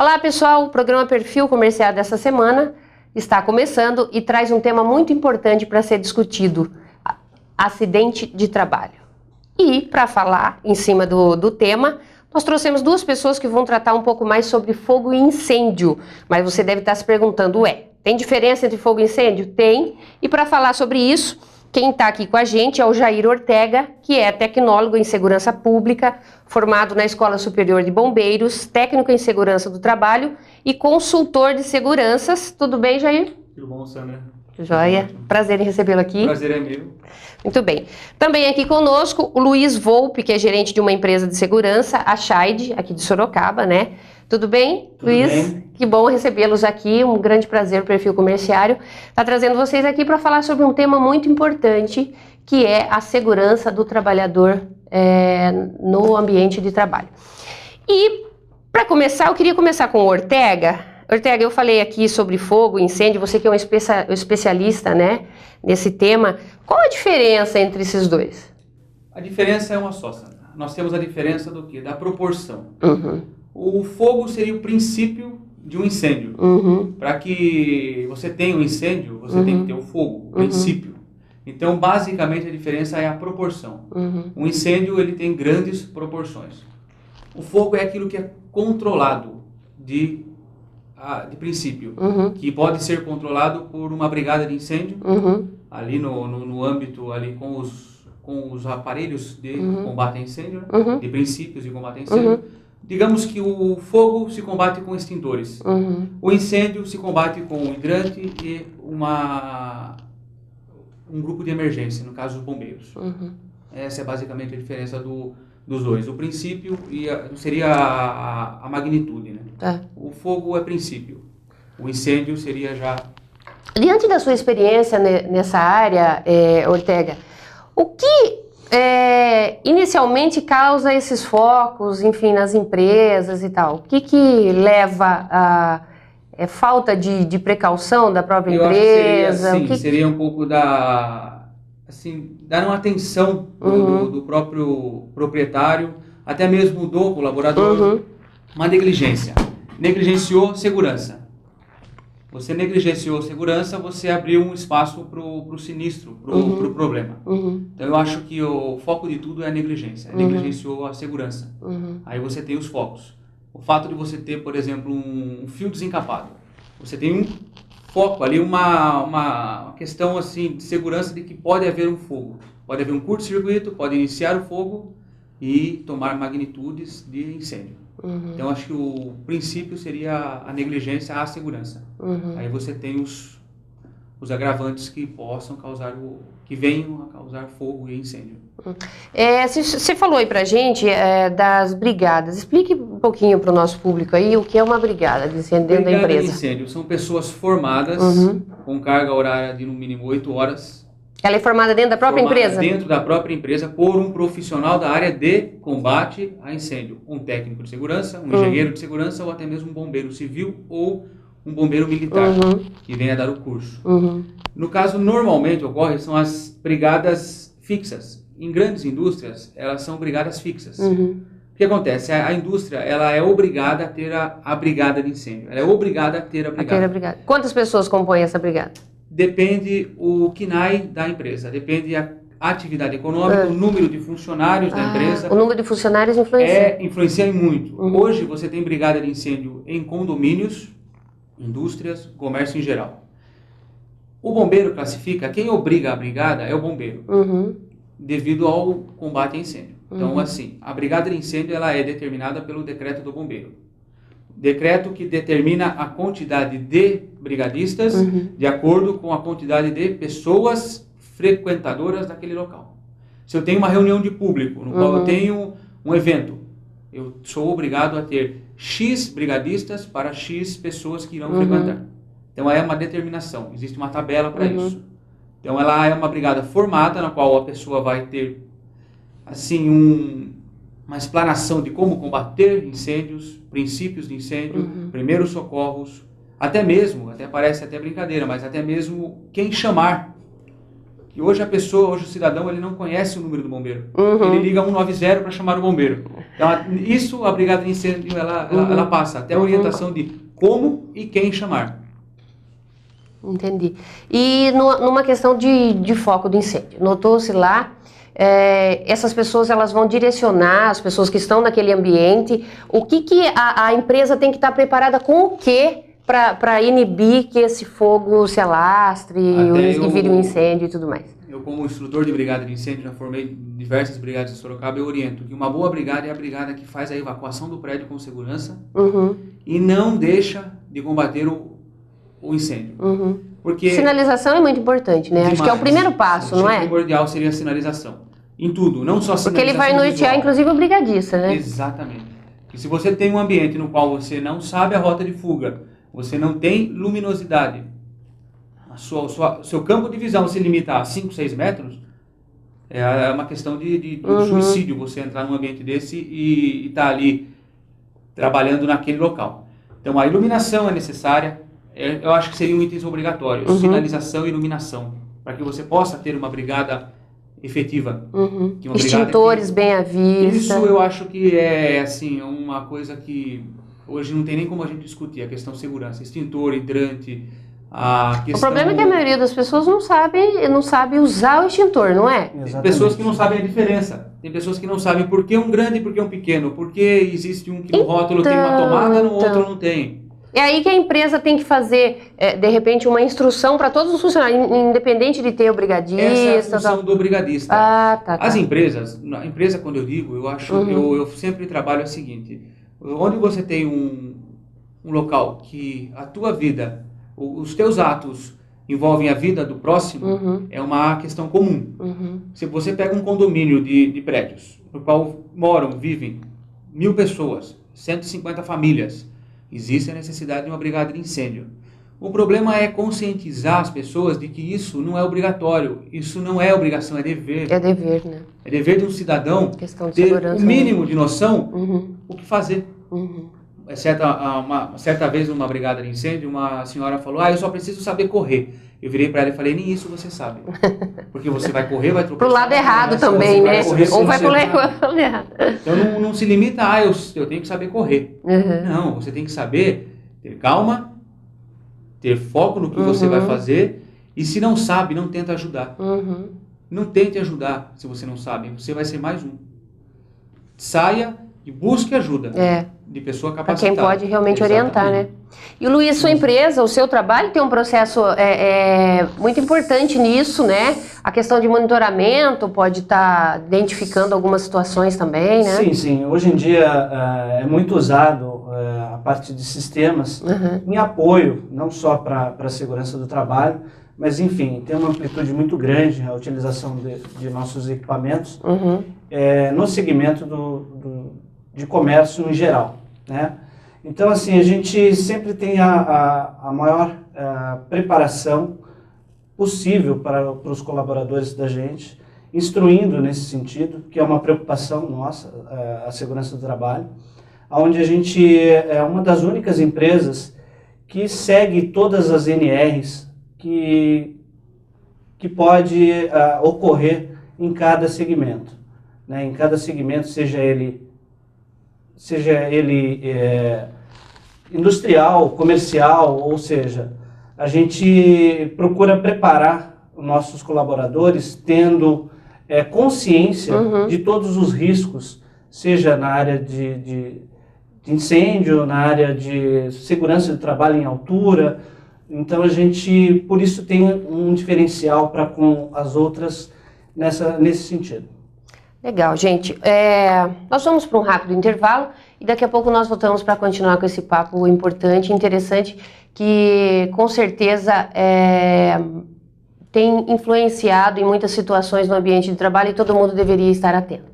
Olá pessoal, o programa Perfil Comercial dessa semana está começando e traz um tema muito importante para ser discutido: acidente de trabalho. E para falar em cima do tema, nós trouxemos duas pessoas que vão tratar um pouco mais sobre fogo e incêndio. Mas você deve estar se perguntando, tem diferença entre fogo e incêndio? Tem. E para falar sobre isso, quem está aqui com a gente é o Jair Ortega, que é tecnólogo em segurança pública, formado na Escola Superior de Bombeiros, técnico em segurança do trabalho e consultor de seguranças. Tudo bem, Jair? Tudo bom, Sandra? Joia. Prazer em recebê-lo aqui. Prazer é meu. Muito bem. Também aqui conosco o Luiz Volpe, que é gerente de uma empresa de segurança, a Scheid, aqui de Sorocaba, né? Tudo bem, Tudo Luiz? bem. Que bom recebê-los aqui, um grande prazer, o Perfil Comerciário. Está trazendo vocês aqui para falar sobre um tema muito importante, que é a segurança do trabalhador no ambiente de trabalho. E, para começar, eu queria começar com o Ortega. Ortega, eu falei aqui sobre fogo, incêndio, você que é um especialista, né, nesse tema. Qual a diferença entre esses dois? A diferença é uma só, Sandra. Nós temos a diferença do quê? Da proporção. Uhum. O fogo seria o princípio de um incêndio. Uhum. Para que você tenha um incêndio, você tem que ter o fogo, o princípio. Então, basicamente, a diferença é a proporção. Um incêndio, ele tem grandes proporções. O fogo é aquilo que é controlado de princípio, que pode ser controlado por uma brigada de incêndio, ali no âmbito, ali com os aparelhos de combate a incêndio, de princípios de combate a incêndio. Digamos que o fogo se combate com extintores, o incêndio se combate com um hidrante e um grupo de emergência, no caso os bombeiros. Essa é basicamente a diferença dos dois. O princípio seria a magnitude, né? O fogo é princípio, o incêndio seria já... Diante da sua experiência nessa área, Ortega, o que inicialmente causa esses focos, enfim, nas empresas e tal? O que leva a falta de precaução da própria empresa? Acho que seria um pouco dar uma atenção do próprio proprietário, até mesmo do colaborador, uma negligência. Negligenciou segurança. Você negligenciou segurança, você abriu um espaço para o sinistro, para o problema. Então eu acho que o foco de tudo é a negligência. Negligenciou a segurança. Aí você tem os focos. O fato de você ter, por exemplo, um fio desencapado. Você tem um foco ali, uma questão assim, de segurança de que pode haver um fogo. Pode haver um curto-circuito, pode iniciar o fogo e tomar magnitudes de incêndio. Então acho que o princípio seria a negligência à segurança. Aí você tem os agravantes que possam causar que venham a causar fogo e incêndio. Você falou aí pra gente das brigadas. Explique um pouquinho para o nosso público aí o que é uma brigada de incêndio dentro da empresa. Brigada de incêndio são pessoas formadas com carga horária de no mínimo 8 horas. Ela é formada dentro da própria empresa? Dentro da própria empresa por um profissional da área de combate a incêndio. Um técnico de segurança, um engenheiro de segurança ou até mesmo um bombeiro civil ou um bombeiro militar que venha dar o curso. No caso, normalmente são as brigadas fixas. Em grandes indústrias, elas são brigadas fixas. O que acontece? A indústria ela é obrigada a ter a brigada de incêndio. Ela é obrigada a ter a brigada. Quantas pessoas compõem essa brigada? Depende o KNAI da empresa, depende a atividade econômica, o número de funcionários da empresa. O número de funcionários influencia? Influencia muito. Hoje você tem brigada de incêndio em condomínios, indústrias, comércio em geral. O bombeiro classifica, quem obriga a brigada é o bombeiro, devido ao combate a incêndio. Então, assim, a brigada de incêndio ela é determinada pelo decreto do bombeiro. Decreto que determina a quantidade de brigadistas de acordo com a quantidade de pessoas frequentadoras daquele local. Se eu tenho uma reunião de público, no qual eu tenho um evento, eu sou obrigado a ter X brigadistas para X pessoas que irão frequentar. Então é uma determinação, existe uma tabela para isso. Então ela é uma brigada formada, na qual a pessoa vai ter assim uma explanação de como combater incêndios, princípios de incêndio, primeiros socorros, até parece até brincadeira, mas até mesmo quem chamar que hoje o cidadão, ele não conhece o número do bombeiro. Ele liga 190 para chamar o bombeiro. Então, isso a Brigada de Incêndio, ela passa até a orientação de como e quem chamar. Entendi. E numa questão de foco do incêndio, notou-se lá, essas pessoas elas vão direcionar as pessoas que estão naquele ambiente, o que a empresa tem que estar preparada com o quê para inibir que esse fogo se alastre e vire um incêndio e tudo mais? Eu, como instrutor de brigada de incêndio, já formei diversas brigadas em Sorocaba, eu oriento que uma boa brigada é a brigada que faz a evacuação do prédio com segurança e não deixa de combater o incêndio. Porque sinalização é muito importante, né? Acho que é o primeiro passo, não é? O primordial seria a sinalização. Em tudo, não só sinalização. Porque ele vai nortear, inclusive, o brigadista, né? Exatamente. E se você tem um ambiente no qual você não sabe a rota de fuga, você não tem luminosidade, seu campo de visão se limita a 5, 6 metros, é uma questão de suicídio você entrar num ambiente desse e estar ali trabalhando naquele local. Então a iluminação é necessária, eu acho que seriam itens obrigatórios, sinalização e iluminação, para que você possa ter uma brigada efetiva. Extintores bem à vista. Isso eu acho que é assim, uma coisa que hoje não tem nem como a gente discutir, a questão de segurança, extintor, hidrante, a questão... O problema é que a maioria das pessoas não sabe usar o extintor, não é? Tem pessoas que não sabem a diferença, tem pessoas que não sabem por que um grande e por que um pequeno, por que existe um que no rótulo tem uma tomada, no outro não tem. É aí que a empresa tem que fazer, de repente, uma instrução para todos os funcionários, independente de ter o brigadista. Essa é a função do brigadista. Tá. As empresas, a empresa, quando eu digo, eu acho, eu sempre trabalho o seguinte: onde você tem um local que a tua vida, os teus atos envolvem a vida do próximo, é uma questão comum. Se você pega um condomínio de prédios, no qual vivem 1000 pessoas, 150 famílias, existe a necessidade de uma brigada de incêndio. O problema é conscientizar as pessoas de que isso não é obrigatório, isso não é obrigação, é dever. É dever, né? É dever de um cidadão ter o mínimo de noção o que fazer. Certa vez, numa brigada de incêndio, uma senhora falou: eu só preciso saber correr. Eu virei para ela e falei: nem isso você sabe. Porque você vai correr, vai tropeçar. Pro lado errado também, né? Ou vai pro lado errado. Então não se limita a eu tenho que saber correr. Não, você tem que saber ter calma, ter foco no que você vai fazer, e se não sabe, não tenta ajudar. Não tente ajudar se você não sabe, você vai ser mais um. Saia e busque ajuda de pessoa capacitada. Para quem pode realmente orientar, né? E Luiz, sua empresa, o seu trabalho tem um processo muito importante nisso, né? A questão de monitoramento pode estar identificando algumas situações também, né? Sim. Hoje em dia é muito usado a parte de sistemas em apoio, não só para a segurança do trabalho, mas enfim, tem uma amplitude muito grande a utilização de nossos equipamentos no segmento de comércio em geral, né? Então, assim, a gente sempre tem a maior preparação possível para os colaboradores da gente, instruindo nesse sentido, que é uma preocupação nossa, a segurança do trabalho, onde a gente é uma das únicas empresas que segue todas as NRs que pode ocorrer em cada segmento, né? Em cada segmento, seja ele industrial, comercial, ou seja, a gente procura preparar os nossos colaboradores tendo consciência de todos os riscos, seja na área de incêndio, na área de segurança do trabalho em altura. Então a gente, por isso, tem um diferencial para com as outras nesse sentido. Legal, gente. Nós vamos para um rápido intervalo e daqui a pouco nós voltamos para continuar com esse papo importante, interessante, que com certeza tem influenciado em muitas situações no ambiente de trabalho e todo mundo deveria estar atento.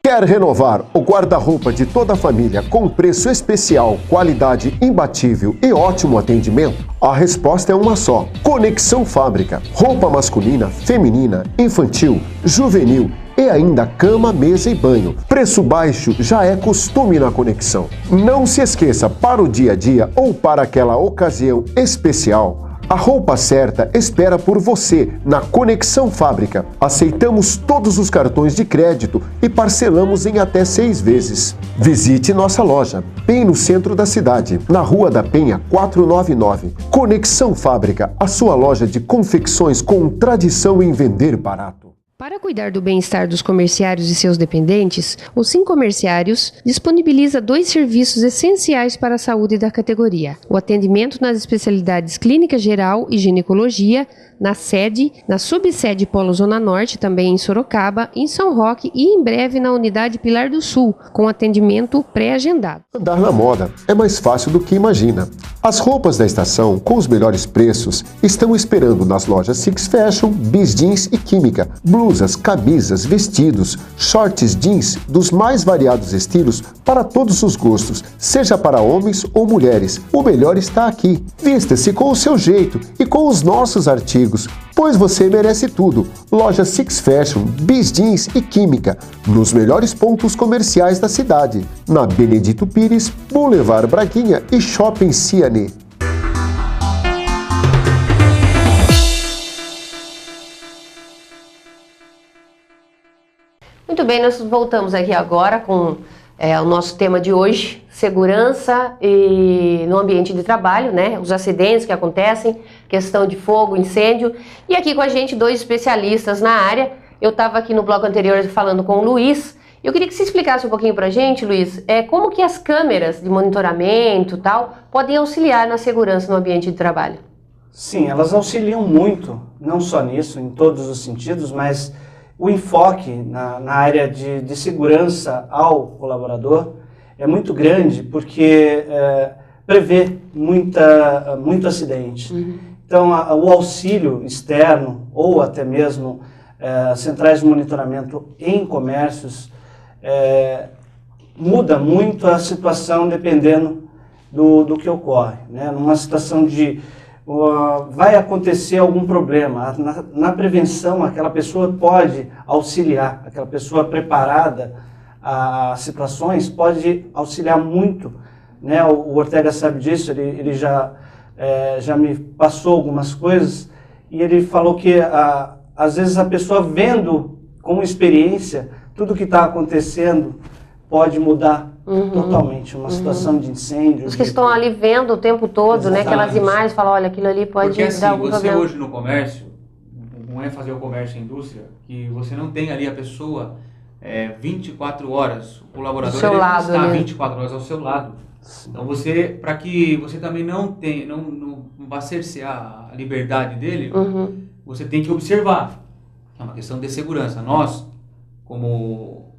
Quer renovar o guarda-roupa de toda a família com preço especial, qualidade imbatível e ótimo atendimento? A resposta é uma só: Conexão Fábrica. Roupa masculina, feminina, infantil, juvenil e ainda cama, mesa e banho. Preço baixo já é costume na Conexão. Não se esqueça, para o dia a dia ou para aquela ocasião especial, a roupa certa espera por você na Conexão Fábrica. Aceitamos todos os cartões de crédito e parcelamos em até 6 vezes. Visite nossa loja, bem no centro da cidade, na Rua da Penha 499. Conexão Fábrica, a sua loja de confecções com tradição em vender barato. Para cuidar do bem-estar dos comerciários e seus dependentes, o Sim Comerciários disponibiliza 2 serviços essenciais para a saúde da categoria: o atendimento nas especialidades Clínica Geral e Ginecologia, na sede, na subsede Polo Zona Norte, também em Sorocaba, em São Roque e em breve na unidade Pilar do Sul, com atendimento pré-agendado. Andar na moda é mais fácil do que imagina. As roupas da estação, com os melhores preços, estão esperando nas lojas Six Fashion, Bis Jeans e Química. Blusas, camisas, vestidos, shorts jeans dos mais variados estilos para todos os gostos, seja para homens ou mulheres. O melhor está aqui. Vista-se com o seu jeito e com os nossos artigos, pois você merece tudo. Loja Six Fashion, Bis Jeans e Química, nos melhores pontos comerciais da cidade, na Benedito Pires, Boulevard Braguinha e Shopping Ciane. Muito bem, nós voltamos aqui agora com o nosso tema de hoje, segurança no ambiente de trabalho, né? Os acidentes que acontecem, questão de fogo, incêndio. E aqui com a gente 2 especialistas na área. Eu estava aqui no bloco anterior falando com o Luiz. Eu queria que você explicasse um pouquinho pra gente, Luiz, como que as câmeras de monitoramento e tal podem auxiliar na segurança no ambiente de trabalho. Sim, elas auxiliam muito, não só nisso, em todos os sentidos, mas o enfoque na área de segurança ao colaborador é muito grande porque prevê muito acidente. Uhum. Então, o auxílio externo ou até mesmo centrais de monitoramento em comércios muda muito a situação dependendo do que ocorre, né? Numa situação de vai acontecer algum problema, na prevenção aquela pessoa pode auxiliar, aquela pessoa preparada a situações pode auxiliar muito, né? O Ortega sabe disso, ele já me passou algumas coisas e ele falou que às vezes a pessoa vendo com experiência tudo que está acontecendo pode mudar totalmente uma situação de incêndio. Os que estão ali vendo o tempo todo, exatamente, né? Aquelas imagens, falam, olha, aquilo ali pode porque, assim, dar algum problema. Você hoje no comércio, não é fazer o comércio e a indústria, que você não tem ali a pessoa 24 horas, o colaborador está 24 horas ao seu lado. Então para que você também não vá cercear a liberdade dele, você tem que observar. É uma questão de segurança. Nós, como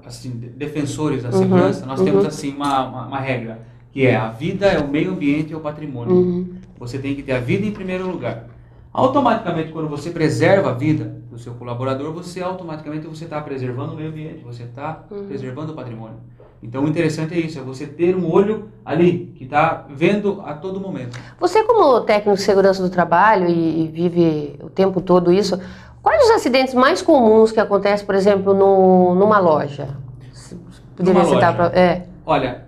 assim, defensores da segurança, nós temos assim uma regra, que é a vida é o meio ambiente e o patrimônio. Você tem que ter a vida em primeiro lugar. Automaticamente, quando você preserva a vida do seu colaborador, você está preservando o meio ambiente, você está preservando o patrimônio. Então o interessante é isso, é você ter um olho ali, que está vendo a todo momento. Você, como técnico de segurança do trabalho e vive o tempo todo isso, quais os acidentes mais comuns que acontecem, por exemplo, numa loja? Poderia citar Olha,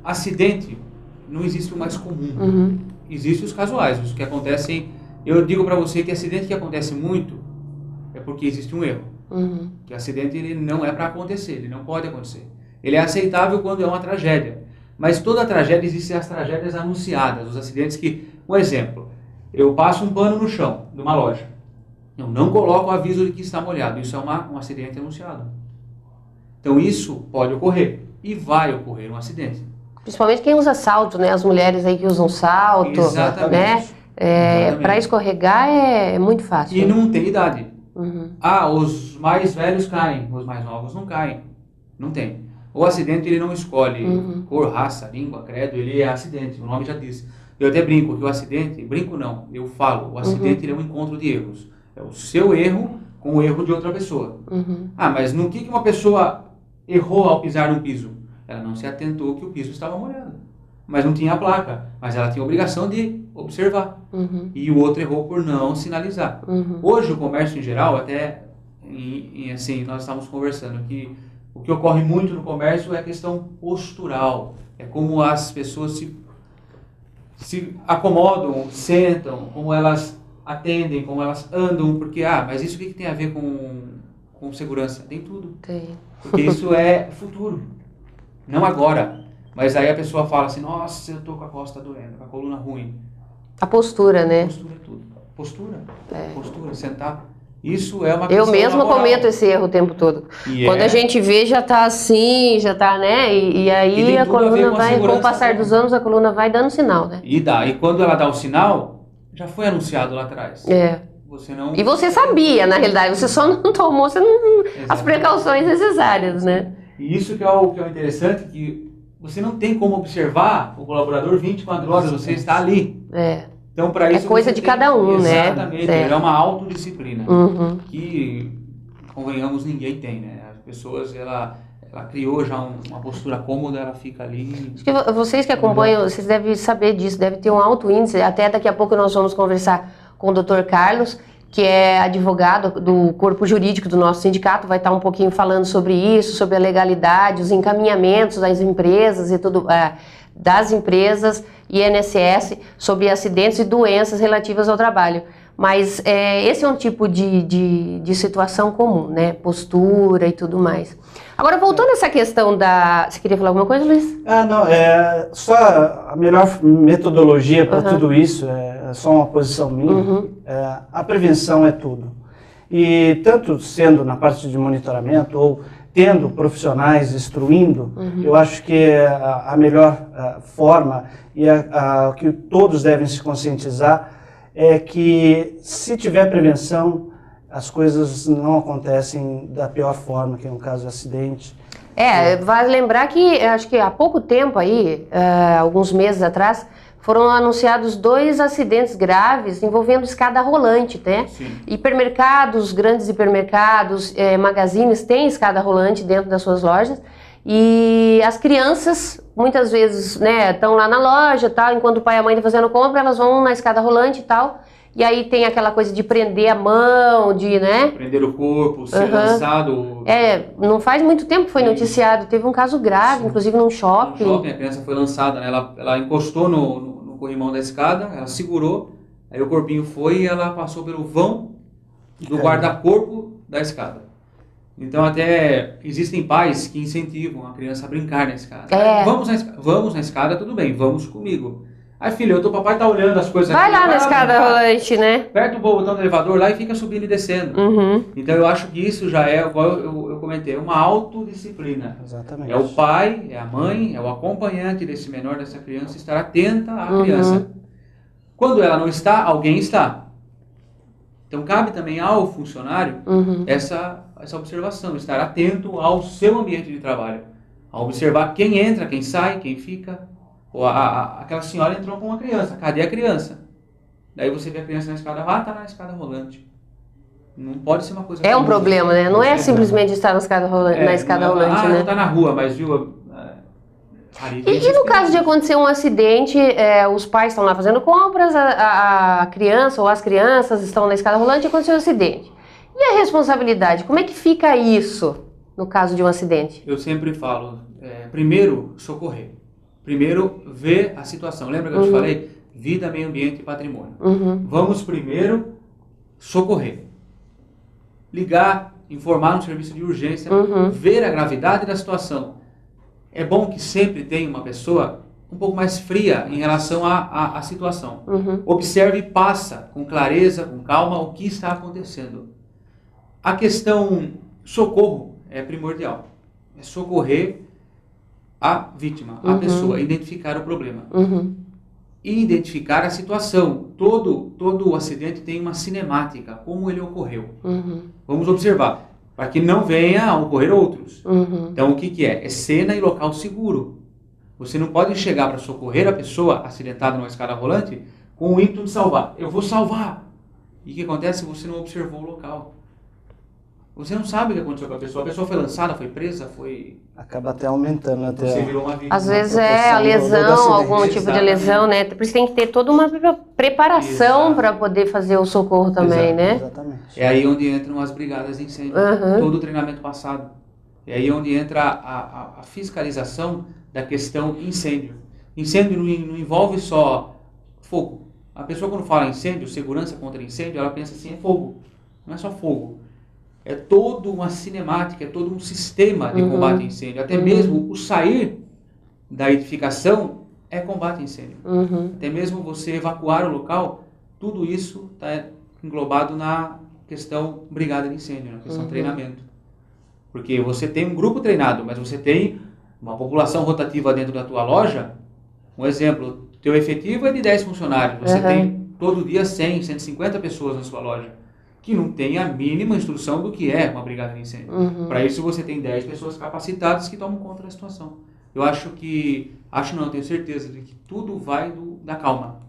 acidente não existe o mais comum. Existem os casuais, os que acontecem. Eu digo para você que acidente que acontece muito é porque existe um erro. Que acidente ele não é para acontecer, ele não pode acontecer. Ele é aceitável quando é uma tragédia. Mas toda tragédia, existem as tragédias anunciadas, os acidentes que... Um exemplo, eu passo um pano no chão de uma loja. Eu não coloco o aviso de que está molhado. Isso é um acidente anunciado. Então isso pode ocorrer. E vai ocorrer um acidente. Principalmente quem usa salto, né? As mulheres aí que usam salto. Exatamente. Né? Para escorregar é muito fácil. E não tem idade. Os mais velhos caem, os mais novos não caem. Não tem. O acidente ele não escolhe cor, raça, língua, credo, ele é acidente, o nome já diz. Eu até brinco que o acidente, eu falo, o acidente ele é um encontro de erros. É o seu erro com o erro de outra pessoa. Mas no que uma pessoa errou ao pisar num piso? Ela não se atentou que o piso estava molhado. Mas não tinha a placa, mas ela tinha a obrigação de observar. E o outro errou por não sinalizar. Hoje o comércio em geral até assim, nós estávamos conversando que o que ocorre muito no comércio é a questão postural. É como as pessoas se acomodam, sentam, como elas atendem, como elas andam, porque, mas isso o que tem a ver com segurança? Tem tudo. Tem. Porque isso é futuro, não agora. Mas aí a pessoa fala assim, nossa, eu tô com a costa doendo, com a coluna ruim. A postura, né? Postura é tudo. Postura, sentar. Isso é uma questão Eu mesma laboral. cometo esse erro o tempo todo. Quando a gente vê, já tá assim, já tá, né? E aí a coluna vai, com o passar dos anos, a coluna vai dando sinal, né? E quando ela dá o sinal, já foi anunciado lá atrás. Você não... E você sabia, na realidade, você só não tomou as precauções necessárias, né? E isso que é o interessante, que você não tem como observar o colaborador 24 horas, você está ali. Então, para isso, coisa de cada um, né? Exatamente, é uma autodisciplina. Que, convenhamos, ninguém tem, né? As pessoas, ela criou já uma postura cômoda, ela fica ali. Acho que vocês que acompanham, vocês devem saber disso, deve ter um alto índice. Até daqui a pouco nós vamos conversar com o Dr. Carlos, que é advogado do corpo jurídico do nosso sindicato, vai estar um pouquinho falando sobre isso, sobre a legalidade, os encaminhamentos das empresas e tudo, das empresas e INSS sobre acidentes e doenças relativas ao trabalho. Mas esse é um tipo de situação comum, né? Postura e tudo mais. Agora, voltando a essa questão da... Você queria falar alguma coisa, Luiz? Não, só a melhor metodologia para tudo isso, é só uma posição minha, a prevenção é tudo. E tanto sendo na parte de monitoramento ou tendo profissionais instruindo, eu acho que a melhor forma e o que todos devem se conscientizar é que se tiver prevenção, as coisas não acontecem da pior forma, que é um caso de acidente. Vale lembrar que, acho que há pouco tempo aí, alguns meses atrás, foram anunciados 2 acidentes graves envolvendo escada rolante, né? Sim. Hipermercados, grandes hipermercados, magazines têm escada rolante dentro das suas lojas. E as crianças, muitas vezes, né, estão lá na loja, tal, enquanto o pai e a mãe estão fazendo compra, elas vão na escada rolante e tal. E aí tem aquela coisa de prender a mão, né? Prender o corpo, ser lançado. Não faz muito tempo que foi noticiado. Teve um caso grave, inclusive num shopping. No shopping, a criança foi lançada, né? Ela encostou no corrimão da escada, ela segurou, aí o corpinho foi e ela passou pelo vão do guarda-corpo da escada. Então até existem pais que incentivam a criança a brincar na escada. Vamos na escada, tudo bem, vamos comigo. Aí, filho, o teu papai tá olhando as coisas Vai aqui. lá na escada rolante, né? Aperta o botão do elevador lá e fica subindo e descendo. Então eu acho que isso já é, igual eu comentei, uma autodisciplina. Exatamente. É o pai, é a mãe, é o acompanhante desse menor, dessa criança, estar atenta à criança. Quando ela não está, alguém está. Então cabe também ao funcionário essa observação, estar atento ao seu ambiente de trabalho. A observar quem entra, quem sai, quem fica. Ou aquela senhora entrou com uma criança, cadê a criança? Daí você vê a criança na escada, tá na escada rolante. Não pode ser uma coisa... É um problema, né? Não é simplesmente estar na escada rolante, né? Não tá na rua, mas viu... E no caso de acontecer um acidente, os pais estão lá fazendo compras, a criança ou as crianças estão na escada rolante e aconteceu um acidente. E a responsabilidade? Como é que fica isso no caso de um acidente? Eu sempre falo, primeiro, socorrer. Primeiro, ver a situação. Lembra que eu te falei? Vida, meio ambiente e patrimônio. Vamos primeiro socorrer. Ligar, informar no serviço de urgência, ver a gravidade da situação. É bom que sempre tenha uma pessoa um pouco mais fria em relação à situação. Observe e passa com clareza, com calma, o que está acontecendo. A questão socorro é primordial. É socorrer a vítima, a pessoa, identificar o problema. E identificar a situação. Todo o acidente tem uma cinemática, como ele ocorreu. Vamos observar, para que não venha a ocorrer outros. Então, o que é? É cena e local seguro. Você não pode chegar para socorrer a pessoa acidentada numa escada rolante com o ímpeto de salvar. Eu vou salvar. E o que acontece? Você não observou o local. Você não sabe o que aconteceu com a pessoa foi lançada, foi presa, Acaba até aumentando. Você virou uma vítima. Às vezes é a lesão, algum tipo de lesão, né? Por isso tem que ter toda uma preparação para poder fazer o socorro também, né? Exatamente. É aí onde entram as brigadas de incêndio, todo o treinamento passado. É aí onde entra a fiscalização da questão incêndio. Incêndio não envolve só fogo. A pessoa quando fala incêndio, segurança contra incêndio, ela pensa assim, é fogo. Não é só fogo. É toda uma cinemática, é todo um sistema de combate a incêndio. Até mesmo o sair da edificação é combate a incêndio. Até mesmo você evacuar o local, tudo isso está englobado na questão brigada de incêndio, na questão treinamento. Porque você tem um grupo treinado, mas você tem uma população rotativa dentro da tua loja. Um exemplo, teu efetivo é de 10 funcionários. Você tem todo dia 100, 150 pessoas na sua loja que não tem a mínima instrução do que é uma brigada de incêndio. Para isso você tem 10 pessoas capacitadas que tomam conta da situação. Eu tenho certeza de que tudo vai da calma.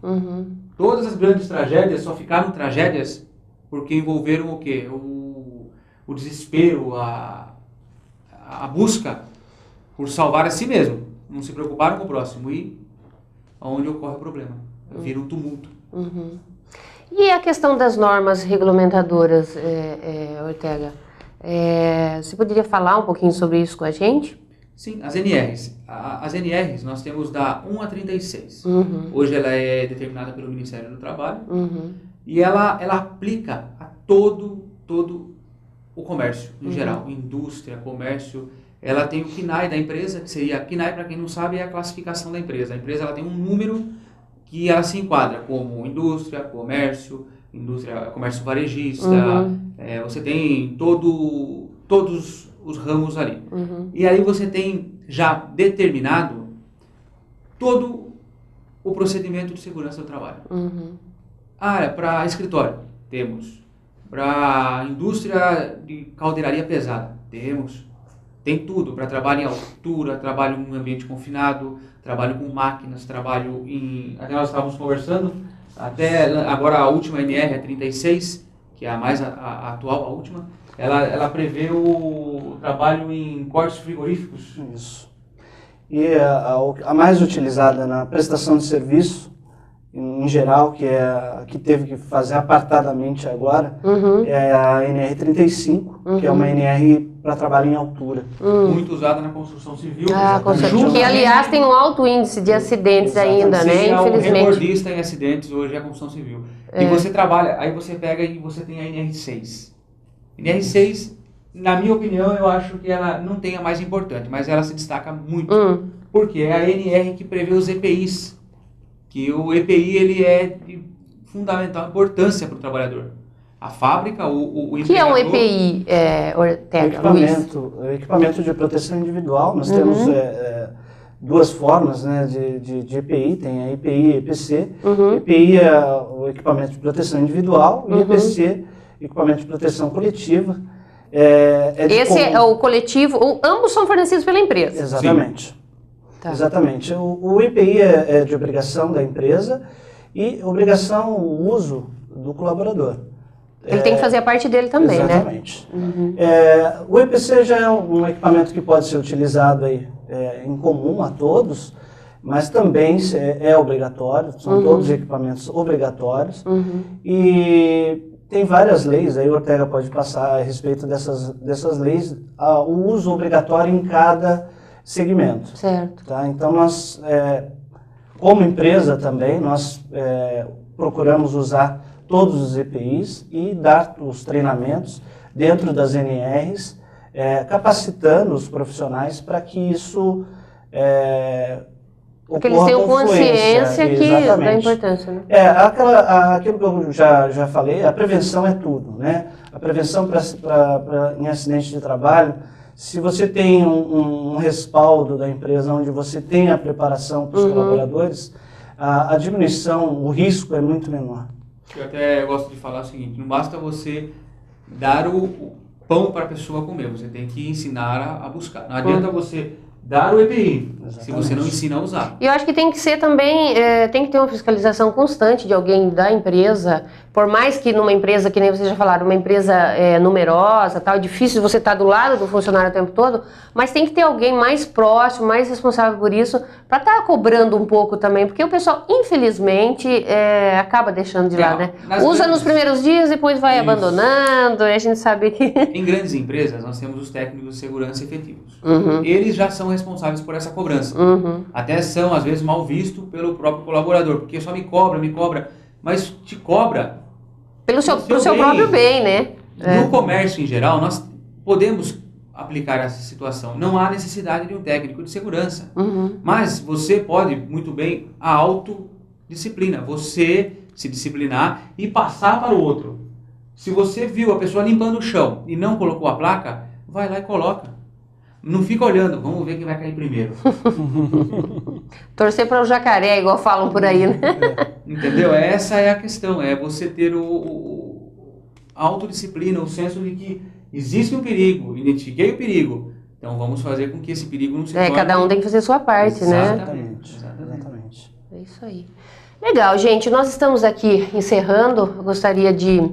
Todas as grandes tragédias só ficaram tragédias porque envolveram o quê? O desespero, a busca por salvar a si mesmo. Não se preocuparam com o próximo e onde ocorre o problema. Vira um tumulto. E a questão das normas regulamentadoras, Ortega? Você poderia falar um pouquinho sobre isso com a gente? Sim, as NRs. As NRs nós temos da 1 a 36. Hoje ela é determinada pelo Ministério do Trabalho e ela aplica a todo o comércio, no geral, indústria, comércio. Ela tem o CNAE da empresa, que seria, CNAE, para quem não sabe, é a classificação da empresa. A empresa ela tem um número que ela se enquadra como indústria, comércio varejista, você tem todos os ramos ali. E aí você tem já determinado todo o procedimento de segurança do trabalho. Para escritório, temos. Para indústria de caldeiraria pesada, temos. Tem tudo, para trabalho em altura, trabalho em um ambiente confinado, trabalho com máquinas, trabalho em... Até nós estávamos conversando, até agora a última NR, a 36, que é a mais atual, a última, ela prevê o trabalho em cortes frigoríficos. Isso. E a mais utilizada na prestação de serviço, em geral, que teve que fazer apartadamente agora, é a NR35, que é uma NR para trabalho em altura. Muito usada na construção civil. Que, aliás, tem um alto índice de acidentes ainda, né? Infelizmente. É o recordista em acidentes hoje é a construção civil. E você trabalha, aí você pega e você tem a NR6. NR6, na minha opinião, eu acho que ela não tem a mais importante, mas ela se destaca muito. Porque é a NR que prevê os EPIs. Que o EPI ele é de fundamental importância para o trabalhador. A fábrica, o empregador... que é um EPI, Ortega, o equipamento de proteção individual. Nós temos duas formas, né, de EPI. Tem a EPI e EPC. EPI é o equipamento de proteção individual e EPC, equipamento de proteção coletiva. Esse é o coletivo, ambos são fornecidos pela empresa. Exatamente. Sim. Tá. Exatamente. O EPI é de obrigação da empresa e obrigação o uso do colaborador. Ele tem que fazer a parte dele também, exatamente, né? O EPC já é um equipamento que pode ser utilizado aí, em comum a todos, mas também é obrigatório, são todos equipamentos obrigatórios. E tem várias leis, aí o Ortega pode passar a respeito dessas leis, o uso obrigatório em cada segmento. Certo. Tá? Então, nós, como empresa também, nós procuramos usar todos os EPIs e dar os treinamentos dentro das NRs, capacitando os profissionais para que isso porque eles tenham consciência da importância, né? Aquilo que eu já falei, a prevenção é tudo, né? A prevenção em acidente de trabalho, se você tem um respaldo da empresa onde você tem a preparação para os colaboradores, a diminuição, o risco é muito menor. Eu até gosto de falar o seguinte, não basta você dar o pão para a pessoa comer, você tem que ensinar a buscar. Não adianta você dar o EPI, se você não ensina a usar. E eu acho que tem que ser também, tem que ter uma fiscalização constante de alguém da empresa Por mais que numa empresa, que nem vocês já falaram, uma empresa numerosa, tal, é difícil você estar do lado do funcionário o tempo todo, mas tem que ter alguém mais próximo, mais responsável por isso, para estar cobrando um pouco também, porque o pessoal, infelizmente, acaba deixando de lado, né? Usa nos primeiros dias, depois vai abandonando, e a gente sabe que... Em grandes empresas, nós temos os técnicos de segurança efetivos. Eles já são responsáveis por essa cobrança. Até são, às vezes, mal vistos pelo próprio colaborador, porque só me cobra, mas te cobra pelo seu próprio bem, né? No comércio em geral, nós podemos aplicar essa situação. Não há necessidade de um técnico de segurança. Mas você pode, muito bem, a autodisciplina. Você se disciplinar e passar para o outro. Se você viu a pessoa limpando o chão e não colocou a placa, vai lá e coloca. Não fica olhando, vamos ver quem vai cair primeiro. Torcer para o jacaré, igual falam por aí, né? Entendeu? Essa é a questão, é você ter a autodisciplina, o senso de que existe um perigo, identifiquei o perigo, então vamos fazer com que esse perigo não se torne... Cada um tem que fazer a sua parte, Exatamente. É isso aí. Legal, gente, nós estamos aqui encerrando, eu gostaria de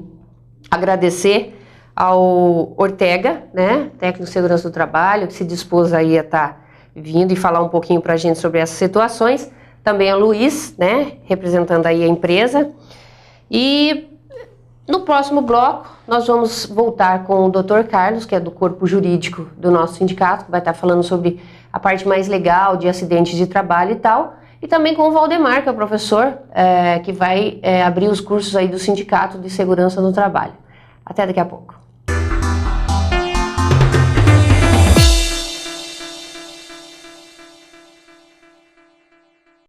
agradecer ao Ortega, né, técnico de segurança do trabalho, que se dispôs aí a estar vindo e falar um pouquinho para a gente sobre essas situações. Também ao Luiz, né, representando aí a empresa. E no próximo bloco nós vamos voltar com o Dr. Carlos, que é do corpo jurídico do nosso sindicato, que vai estar falando sobre a parte mais legal de acidentes de trabalho e tal. E também com o Valdemar, que é o professor, que vai abrir os cursos aí do Sindicato de Segurança no Trabalho. Até daqui a pouco.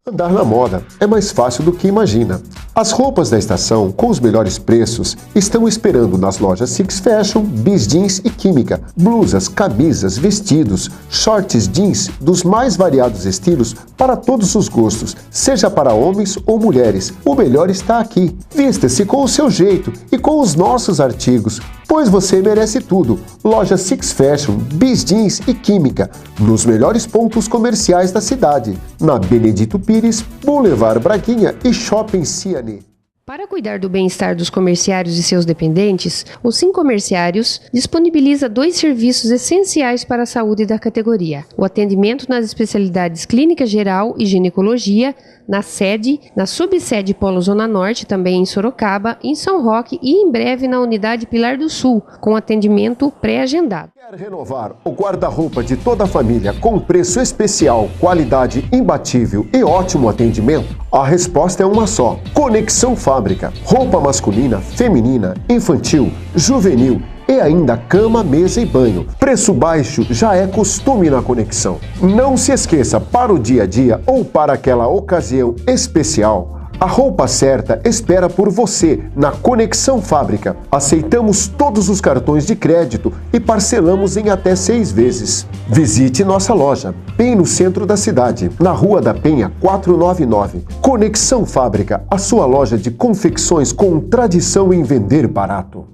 Andar na moda é mais fácil do que imagina. As roupas da estação, com os melhores preços, estão esperando nas lojas Six Fashion, Bis Jeans e Química. Blusas, camisas, vestidos, shorts jeans dos mais variados estilos para todos os gostos, seja para homens ou mulheres. O melhor está aqui. Vista-se com o seu jeito e com os nossos artigos, pois você merece tudo. Loja Six Fashion, Bis Jeans e Química, nos melhores pontos comerciais da cidade, na Benedito Pires, Boulevard Braguinha e Shopping Ciane. Para cuidar do bem-estar dos comerciários e seus dependentes, o Sim Comerciários disponibiliza 2 serviços essenciais para a saúde da categoria: o atendimento nas especialidades Clínica Geral e Ginecologia, na sede, na subsede Polo Zona Norte, também em Sorocaba, em São Roque e em breve na unidade Pilar do Sul, com atendimento pré-agendado. Quer renovar o guarda-roupa de toda a família com preço especial, qualidade imbatível e ótimo atendimento? A resposta é uma só: Conexão Fábrica. Roupa masculina, feminina, infantil, juvenil e ainda cama, mesa e banho. Preço baixo já é costume na Conexão. Não se esqueça, para o dia a dia ou para aquela ocasião especial, a roupa certa espera por você na Conexão Fábrica. Aceitamos todos os cartões de crédito e parcelamos em até 6 vezes. Visite nossa loja, bem no centro da cidade, na Rua da Penha 499. Conexão Fábrica, a sua loja de confecções com tradição em vender barato.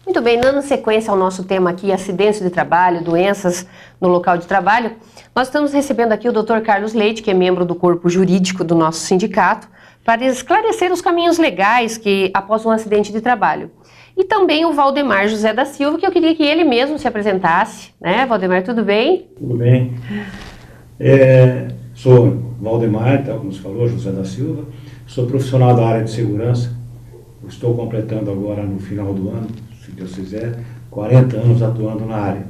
Muito bem, dando sequência ao nosso tema aqui, acidentes de trabalho, doenças no local de trabalho, nós estamos recebendo aqui o Dr. Carlos Leite, que é membro do corpo jurídico do nosso sindicato, para esclarecer os caminhos legais que após um acidente de trabalho. E também o Valdemar José da Silva, que eu queria que ele mesmo se apresentasse, né? Valdemar, tudo bem? Tudo bem. Sou Valdemar, como se falou, José da Silva, sou profissional da área de segurança, estou completando agora no final do ano, se Deus quiser, 40 anos atuando na área.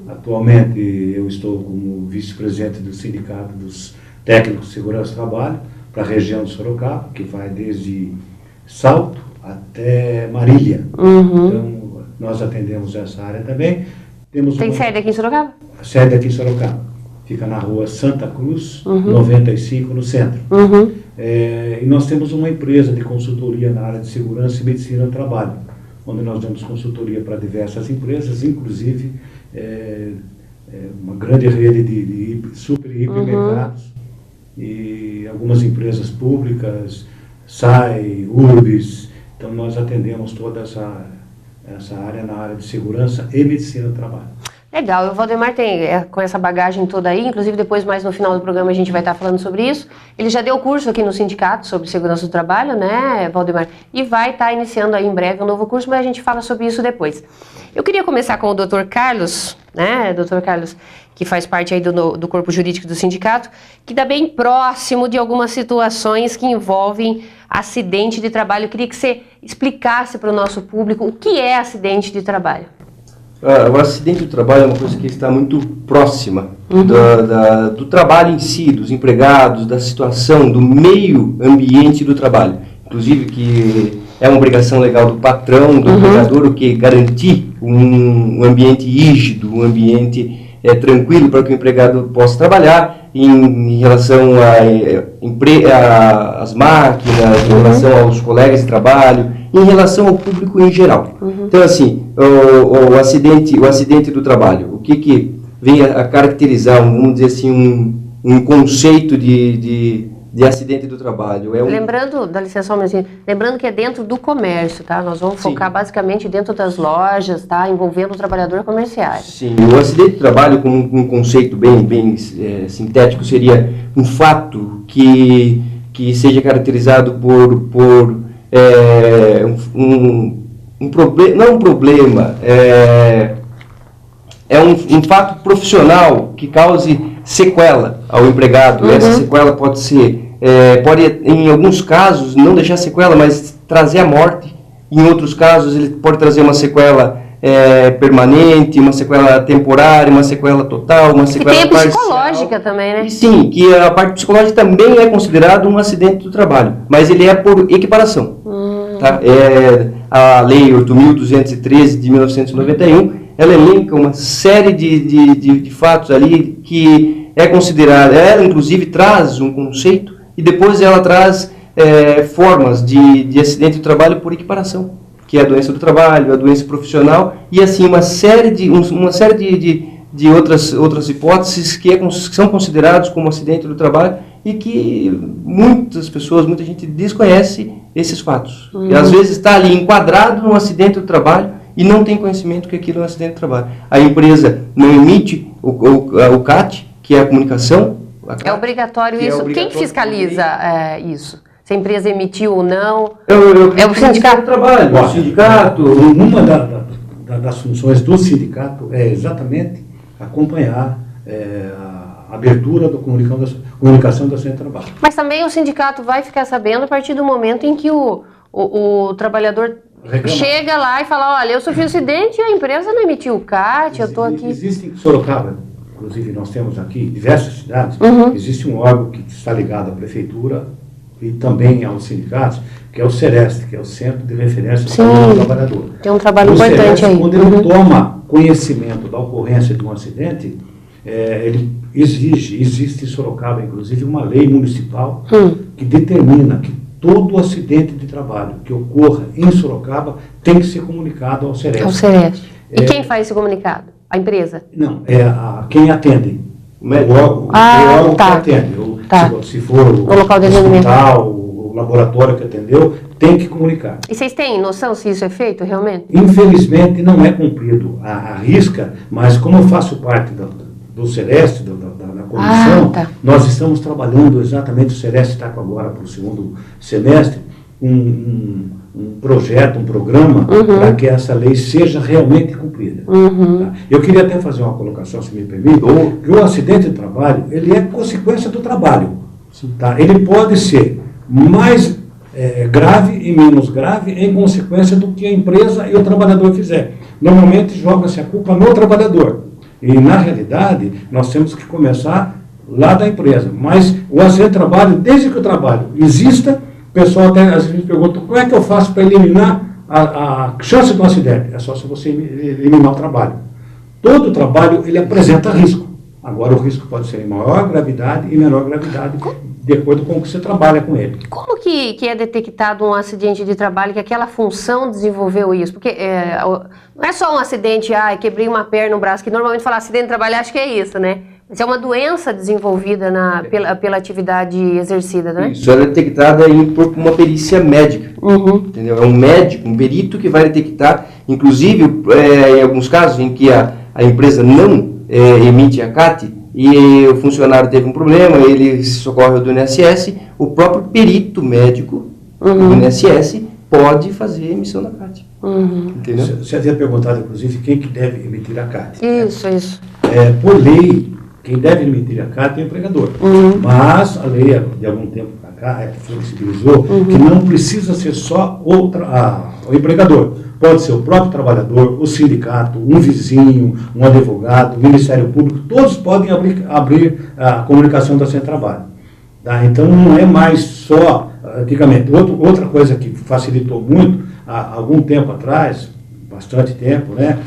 Atualmente eu estou como vice-presidente do Sindicato dos Técnicos de Segurança do Trabalho para a região de Sorocaba, que vai desde Salto até Marília. Então nós atendemos essa área também. Tem sede aqui em Sorocaba? Sede aqui em Sorocaba. Fica na rua Santa Cruz, 95, no centro. E nós temos uma empresa de consultoria na área de segurança e medicina do trabalho, onde nós damos consultoria para diversas empresas, inclusive uma grande rede de super hipermercados e algumas empresas públicas, SAI, URBS. Então nós atendemos toda essa área na área de segurança e medicina do trabalho. Legal, o Valdemar tem com essa bagagem toda aí, inclusive depois mais no final do programa a gente vai estar falando sobre isso. Ele já deu curso aqui no sindicato sobre segurança do trabalho, né, Valdemar? E vai estar iniciando aí em breve um novo curso, mas a gente fala sobre isso depois. Eu queria começar com o Dr. Carlos, né, Dr. Carlos, que faz parte aí do corpo jurídico do sindicato, que está bem próximo de algumas situações que envolvem acidente de trabalho. Eu queria que você explicasse para o nosso público o que é acidente de trabalho. O acidente do trabalho é uma coisa que está muito próxima do trabalho em si, dos empregados, da situação, do meio ambiente do trabalho. Inclusive que é uma obrigação legal do patrão, do empregador, o que garantir um ambiente rígido, um ambiente tranquilo para que o empregado possa trabalhar em relação às máquinas, em relação aos colegas de trabalho, em relação ao público em geral. Então, assim, o acidente do trabalho, o que vem a caracterizar, vamos dizer assim, um conceito de acidente do trabalho? Lembrando, dá licença só um minutinho, lembrando que é dentro do comércio, tá? Nós vamos focar basicamente dentro das lojas, tá? Envolvendo o trabalhador comercial. Sim, o acidente do trabalho, como um conceito bem sintético, seria um fato que seja caracterizado por um fato profissional que cause sequela ao empregado. Essa sequela pode ser, em alguns casos, não deixar sequela, mas trazer a morte. Em outros casos, ele pode trazer uma sequela permanente, uma sequela temporária, uma sequela total, uma sequela parcial. E tem a psicológica também, né? E sim, que a parte psicológica também é considerado um acidente do trabalho, mas ele é por equiparação. Tá? A Lei 8.213 de 1991, ela elenca uma série de fatos ali que é considerada, ela inclusive traz um conceito e depois ela traz formas de acidente do trabalho por equiparação, que é a doença do trabalho, a doença profissional e assim uma série de outras hipóteses que são considerados como acidente do trabalho e que muita gente desconhece esses fatos. E às vezes está ali enquadrado num acidente do trabalho e não tem conhecimento que aquilo é um acidente do trabalho. A empresa não emite o CAT, que é a comunicação. É obrigatório isso. Quem fiscaliza isso? Se a empresa emitiu ou não? É o sindicato do trabalho. O sindicato. Uma das funções do sindicato é exatamente acompanhar a abertura da comunicação do centro de trabalho. Mas também o sindicato vai ficar sabendo a partir do momento em que o trabalhador chega lá e fala, olha, eu sofri um acidente e a empresa não emitiu o CAT, eu estou aqui. Existe em Sorocaba, inclusive nós temos aqui diversas cidades, existe um órgão que está ligado à prefeitura e também aos sindicatos, que é o CEREST, que é o Centro de Referência do Trabalhador. Tem um trabalho importante aí. Quando ele toma conhecimento da ocorrência de um acidente, ele existe em Sorocaba, inclusive, uma lei municipal que determina que todo acidente de trabalho que ocorra em Sorocaba tem que ser comunicado ao CEREST. Ao CEREST. E quem faz esse comunicado? A empresa? Não, quem atende. O órgão que atende. Se for o hospital, o laboratório que atendeu, tem que comunicar. E vocês têm noção se isso é feito realmente? Infelizmente não é cumprido a risca, mas como eu faço parte do CEREST, da comissão, nós estamos trabalhando exatamente, o CEREST está agora para o segundo semestre, um projeto, um programa para que essa lei seja realmente cumprida. Tá? Eu queria até fazer uma colocação, se me permite, que o acidente de trabalho, ele é consequência do trabalho. Tá? Ele pode ser mais grave e menos grave em consequência do que a empresa e o trabalhador fizer. Normalmente joga-se a culpa no trabalhador. E, na realidade, nós temos que começar lá da empresa. Mas o acidente de trabalho, desde que o trabalho exista, o pessoal até às vezes me pergunta, como é que eu faço para eliminar a chance de um acidente? É só se você eliminar o trabalho. Todo trabalho, ele apresenta risco. Agora, o risco pode ser em maior gravidade e menor gravidade, de acordo com o que você trabalha com ele. Como que é detectado um acidente de trabalho, que aquela função desenvolveu isso? Porque não é só um acidente, quebrei uma perna, um braço, que normalmente fala acidente de trabalho, acho que é isso, né? Mas é uma doença desenvolvida pela atividade exercida, não é? Isso é detectada por uma perícia médica, entendeu? É um médico, um perito que vai detectar, inclusive em alguns casos em que a a empresa não emite a CAT e o funcionário teve um problema, ele socorre do INSS, o próprio perito médico do INSS pode fazer a emissão da CAT. Entendeu? Você havia perguntado, inclusive, quem que deve emitir a CAT. Isso. Por lei, quem deve emitir a CAT é o empregador. Mas a lei, de algum tempo para cá, que flexibilizou, que não precisa ser só o empregador. Pode ser o próprio trabalhador, o sindicato, um vizinho, um advogado, o Ministério Público, todos podem abrir a comunicação da Sem Trabalho. Tá? Então não é mais só, antigamente, outra coisa que facilitou muito, há algum tempo atrás, bastante tempo, né?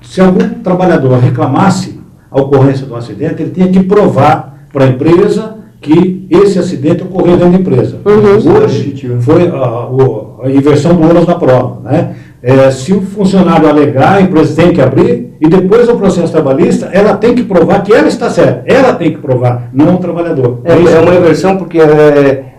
Se algum trabalhador reclamasse a ocorrência do acidente, ele tinha que provar para a empresa que esse acidente ocorreu dentro da empresa. Hoje foi a inversão do ônus da prova. Né? Se o funcionário alegar, a empresa tem que abrir e depois o processo trabalhista, ela tem que provar que ela está certa. Ela tem que provar, não o trabalhador. É uma inversão porque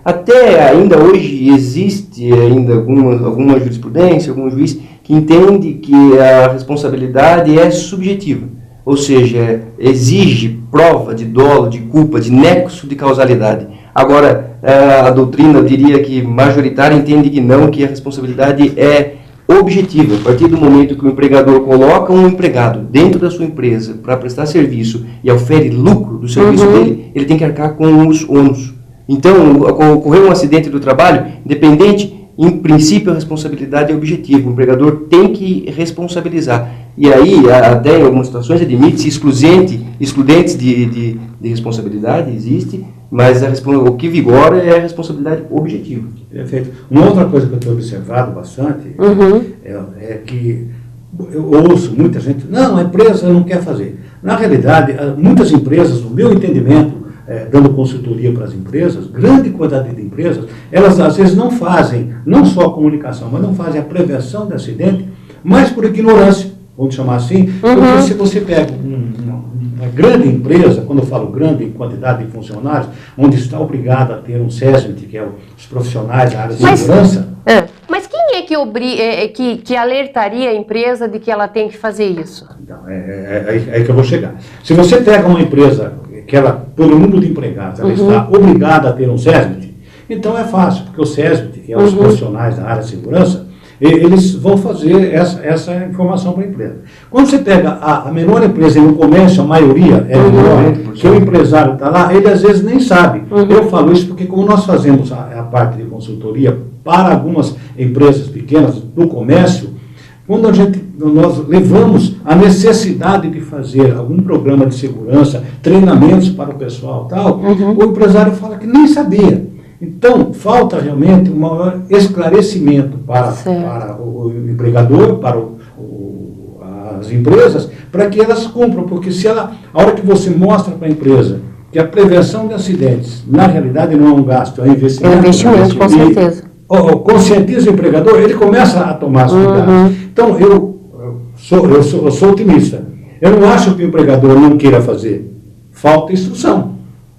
até ainda hoje existe ainda alguma jurisprudência, algum juiz que entende que a responsabilidade é subjetiva. Ou seja, exige prova de dolo, de culpa, de nexo de causalidade. Agora, a doutrina diria que majoritária entende que não, que a responsabilidade é objetiva. A partir do momento que o empregador coloca um empregado dentro da sua empresa para prestar serviço e ofere lucro do serviço dele, ele tem que arcar com os ônus. Então, ocorreu um acidente do trabalho, independente, em princípio a responsabilidade é objetiva, o empregador tem que responsabilizar. E aí, até em algumas situações, admite-se excludentes de responsabilidade, existe, mas o que vigora é a responsabilidade objetiva. Perfeito. Uma outra coisa que eu tenho observado bastante é que eu ouço muita gente, não, a empresa não quer fazer. Na realidade, muitas empresas, no meu entendimento, dando consultoria para as empresas, grande quantidade de empresas, elas às vezes não fazem, não só a comunicação, mas não fazem a prevenção de acidente, mas por ignorância, vamos chamar assim, porque se você pega uma grande empresa, quando eu falo grande em quantidade de funcionários, onde está obrigado a ter um SESMIT, que é os profissionais da área de segurança. Mas quem é que alertaria a empresa de que ela tem que fazer isso? Então, aí que eu vou chegar. Se você pega uma empresa que ela, pelo número de empregados, ela está obrigada a ter um SESMIT, então é fácil, porque o SESMIT, que é os profissionais da área de segurança, eles vão fazer essa informação para a empresa. Quando você pega a menor empresa e no comércio, a maioria é menor, que o empresário está lá, ele às vezes nem sabe. Eu falo isso porque como nós fazemos a parte de consultoria para algumas empresas pequenas do comércio, quando nós levamos a necessidade de fazer algum programa de segurança, treinamentos para o pessoal e tal, o empresário fala que nem sabia. Então, falta realmente um maior esclarecimento para o empregador, para as empresas, para que elas cumpram, porque a hora que você mostra para a empresa que a prevenção de acidentes, na realidade, não é um gasto, é um investimento. É um investimento, com certeza. Conscientiza o empregador, ele começa a tomar os cuidados. Então, eu sou otimista. Eu não acho que o empregador não queira fazer. Falta instrução.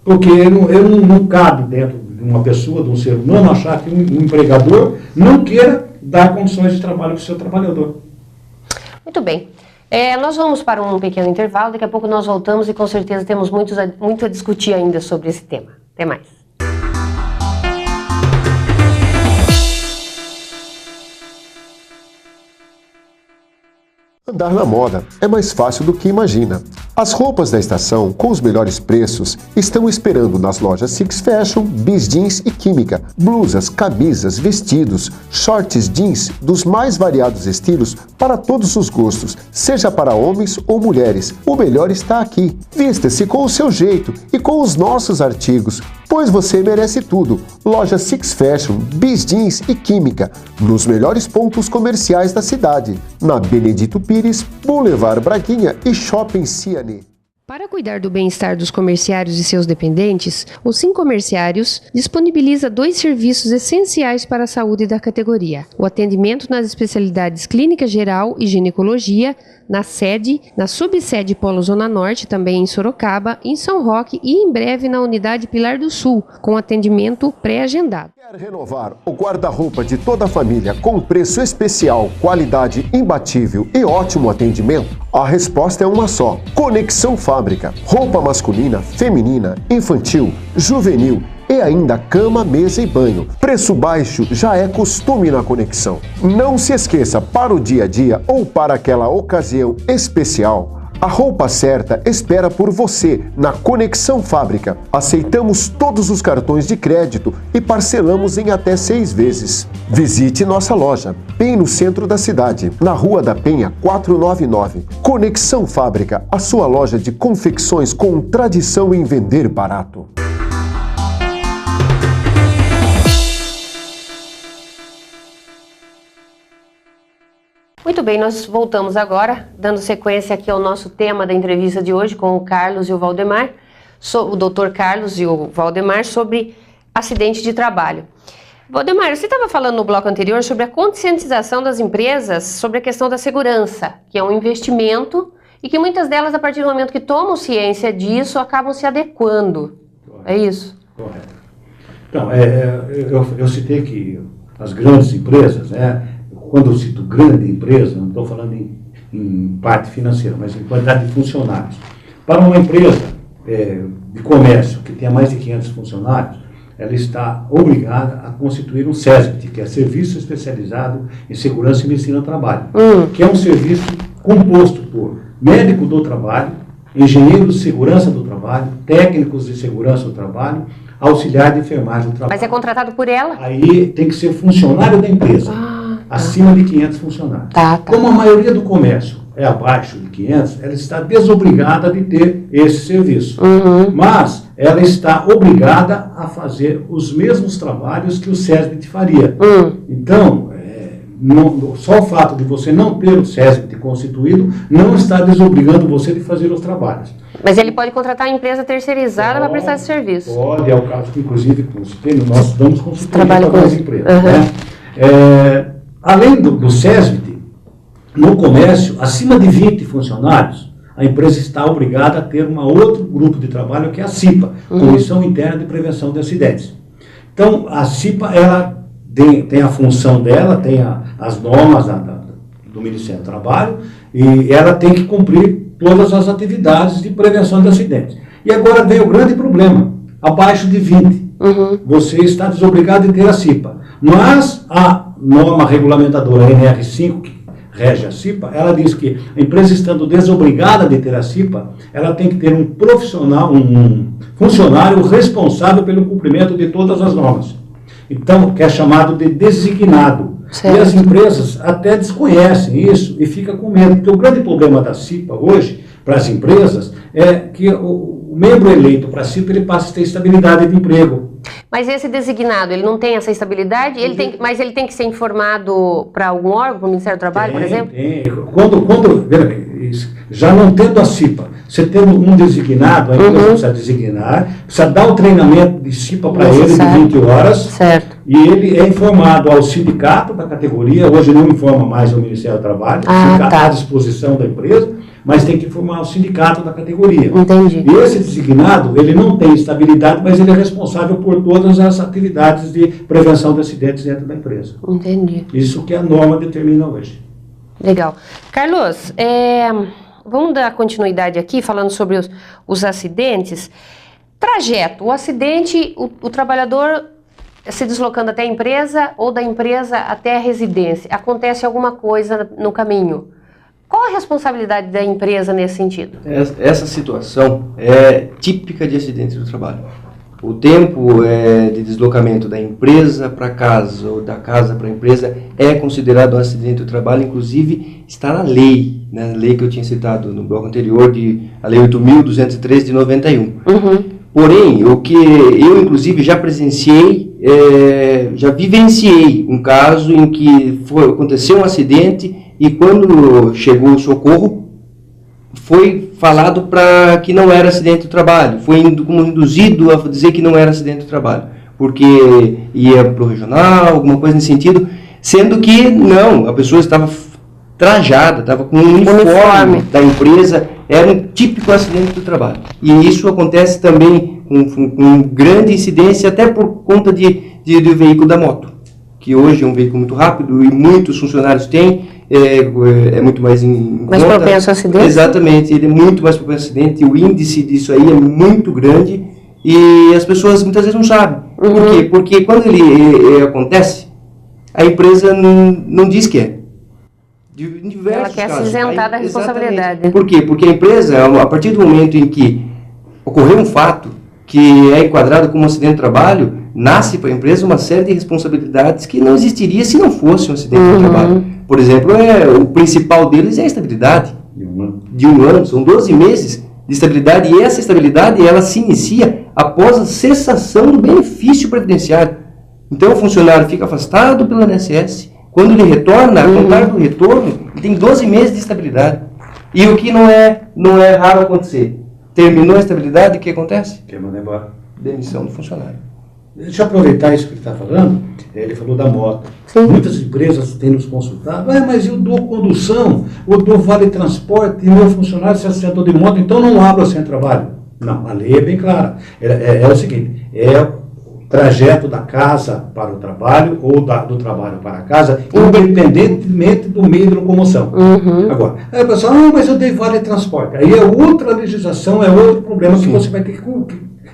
Porque não cabe dentro de uma pessoa, de um ser humano, achar que um empregador não queira dar condições de trabalho para o seu trabalhador. Muito bem. Nós vamos para um pequeno intervalo, daqui a pouco nós voltamos e com certeza temos muito a discutir ainda sobre esse tema. Até mais. Andar na moda é mais fácil do que imagina. As roupas da estação com os melhores preços estão esperando nas lojas Six Fashion, Bis Jeans e Química. Blusas, camisas, vestidos, shorts jeans dos mais variados estilos para todos os gostos, seja para homens ou mulheres. O melhor está aqui. Vista-se com o seu jeito e com os nossos artigos, pois você merece tudo. Loja Six Fashion, Bis Jeans e Química, nos melhores pontos comerciais da cidade, na Benedito Pires, Boulevard Braguinha e Shopping Ciane. Para cuidar do bem-estar dos comerciários e seus dependentes, o Sim Comerciários disponibiliza 2 serviços essenciais para a saúde da categoria: o atendimento nas especialidades clínica geral e ginecologia, na sede, na subsede Polo Zona Norte, também em Sorocaba, em São Roque e em breve na unidade Pilar do Sul, com atendimento pré-agendado. Quer renovar o guarda-roupa de toda a família com preço especial, qualidade imbatível e ótimo atendimento? A resposta é uma só: Conexão Fábrica. Roupa masculina, feminina, infantil, juvenil e ainda cama, mesa e banho. Preço baixo já é costume na Conexão. Não se esqueça, para o dia a dia ou para aquela ocasião especial, a roupa certa espera por você na Conexão Fábrica. Aceitamos todos os cartões de crédito e parcelamos em até 6 vezes. Visite nossa loja, bem no centro da cidade, na Rua da Penha 499. Conexão Fábrica, a sua loja de confecções com tradição em vender barato. Muito bem, nós voltamos agora, dando sequência aqui ao nosso tema da entrevista de hoje com o Carlos e o Valdemar, o Dr. Carlos e o Valdemar, sobre acidente de trabalho. Valdemar, você estava falando no bloco anterior sobre a conscientização das empresas sobre a questão da segurança, que é um investimento e que muitas delas, a partir do momento que tomam ciência disso, acabam se adequando. Correto. É isso? Correto. Então, eu citei que as grandes empresas, quando eu cito grande empresa, não estou falando em parte financeira, mas em quantidade de funcionários. Para uma empresa de comércio que tenha mais de 500 funcionários, ela está obrigada a constituir um SESBT, que é Serviço Especializado em Segurança e Medicina do Trabalho, que é um serviço composto por médico do trabalho, engenheiros de segurança do trabalho, técnicos de segurança do trabalho, auxiliar de enfermagem do trabalho. Mas é contratado por ela? Aí tem que ser funcionário da empresa. Acima de 500 funcionários. Como a maioria do comércio é abaixo de 500, ela está desobrigada de ter esse serviço. Mas ela está obrigada a fazer os mesmos trabalhos que o SESBT faria. Então, só o fato de você não ter o SESBT constituído não está desobrigando você de fazer os trabalhos. Mas ele pode contratar uma empresa terceirizada para prestar esse serviço? Pode, é o caso que, inclusive, nós damos consultoria para as empresas. Além do SESBT, no comércio, acima de 20 funcionários, a empresa está obrigada a ter um outro grupo de trabalho, que é a CIPA, Comissão Interna de Prevenção de Acidentes. Então, a CIPA, ela tem a função dela, tem as normas do Ministério do Trabalho, e ela tem que cumprir todas as atividades de prevenção de acidentes. E agora vem o grande problema: abaixo de 20, você está desobrigado de ter a CIPA. Mas a norma regulamentadora NR5, que rege a CIPA, ela diz que a empresa, estando desobrigada de ter a CIPA, ela tem que ter um profissional, um funcionário responsável pelo cumprimento de todas as normas. Então, que é chamado de designado. Certo. E as empresas até desconhecem isso e ficam com medo, porque o grande problema da CIPA hoje, para as empresas, é que o membro eleito para a CIPA, ele passa a ter estabilidade de emprego. Mas esse designado, ele não tem essa estabilidade? Mas ele tem que ser informado para algum órgão, para o Ministério do Trabalho, por exemplo? Tem. Já não tendo a CIPA, você tendo um designado, a empresa precisa designar, precisa dar o treinamento de CIPA para ele de 20 horas. Certo. E ele é informado ao sindicato da categoria, hoje não informa mais ao Ministério do Trabalho, fica à disposição da empresa, mas tem que informar o sindicato da categoria. Entendi. E esse designado, ele não tem estabilidade, mas ele é responsável por todas as atividades de prevenção de acidentes dentro da empresa. Entendi. Isso que a norma determina hoje. Legal. Carlos, vamos dar continuidade aqui, falando sobre os acidentes. Trajeto, o acidente, o trabalhador se deslocando até a empresa ou da empresa até a residência. Acontece alguma coisa no caminho. Qual a responsabilidade da empresa nesse sentido? Essa situação é típica de acidente do trabalho. O tempo de deslocamento da empresa para casa ou da casa para a empresa é considerado um acidente do trabalho, inclusive está na lei, né? A lei que eu tinha citado no bloco anterior, a Lei 8.203 de 91. Porém, o que eu inclusive já presenciei, já vivenciei um caso em que aconteceu um acidente e quando chegou o socorro, foi falado para que não era acidente do trabalho, foi induzido a dizer que não era acidente do trabalho, porque ia para o regional, alguma coisa nesse sentido, sendo que não, a pessoa estava trajada, estava com um uniforme da empresa, era um típico acidente do trabalho. E isso acontece também com grande incidência, até por conta do veículo da moto, que hoje é um veículo muito rápido e muitos funcionários têm, é muito mais mais propenso a acidente? Exatamente, ele é muito mais propenso a acidente, o índice disso aí é muito grande e as pessoas muitas vezes não sabem. Uhum. Por quê? Porque quando ele acontece, a empresa não diz que é. Ela quer se isentar da responsabilidade. Por quê? Porque a empresa, a partir do momento em que ocorreu um fato que é enquadrado como um acidente de trabalho, nasce para a empresa uma série de responsabilidades que não existiria se não fosse um acidente de trabalho. Por exemplo, o principal deles é a estabilidade de um ano. São 12 meses de estabilidade e essa estabilidade ela se inicia após a cessação do benefício previdenciário. Então o funcionário fica afastado pelo INSS. Quando ele retorna, a contar do retorno, ele tem 12 meses de estabilidade. E o que não é raro acontecer? Terminou a estabilidade, o que acontece? Quer mandar embora. Demissão do funcionário. Deixa eu aproveitar isso que ele está falando. Ele falou da moto. Sim. Muitas empresas têm nos consultado. Mas eu dou condução, eu dou vale transporte e meu funcionário se acidentou de moto, então não abro sem trabalho. Não, a lei é bem clara. É o seguinte, trajeto da casa para o trabalho ou do trabalho para a casa, independentemente do meio de locomoção. Agora, aí o pessoal, mas eu dei vale transporte. Aí é outra legislação, é outro problema que você vai ter